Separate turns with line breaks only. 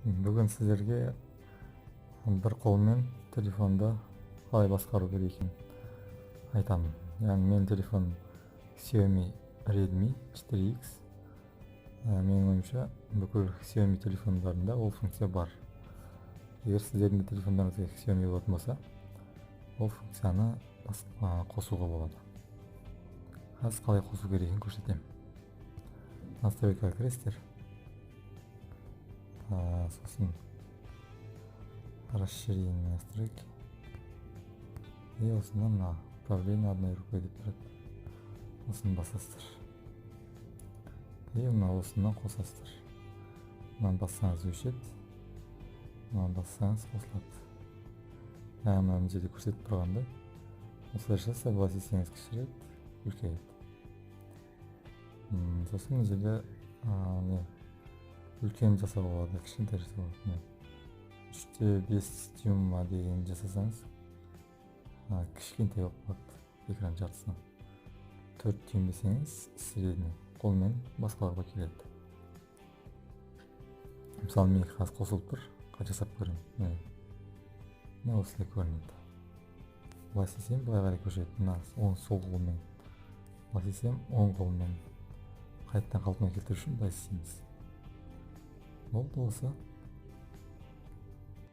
Бүгін сіздерге бір қолмен телефонды қалай басқару керек екенін айтамын. Яғни менің телефоным Xiaomi Redmi 4X. Менің ойымша бүкіл Xiaomi телефондарында ол функция бар. Егер сіздердің де телефондарыңызда Xiaomi болатын болса, ол функцияны қосуға болады. Қазір қалай қосу керек екенін көрсетемін. Настройкаға кіресіздер. Сосын расширение настройки. И осыдан управление одной рукой деп тұрады. Осыны басасыздар. И осыдан қосасыздар. Мынаны бассаңыз өшеді. Мынаны бассаңыз қосылады. Мына жерде көрсетіп тұрғанда осылайша согласисеңіз кішіреді, үлкейеді. Сосын мына жерде үлкен жасауға болады, кішкентай жасауға болады. 3/5 дюйм деген жасасаңыз кішкентай болып қалады экран жартысынан. 4 дюйм десеңіз средний, қолмен басқаларға келеді. Мысалы мен қазір қосылып тұр, жасап көремін. Мына осылай көрінеді. Былай істесем былай қарай көрсетеді. Оны сол қолмен. Былай істесем оң қолмен. Қайтадан қалпына келтіру үшін былай істейміз. Болды осы.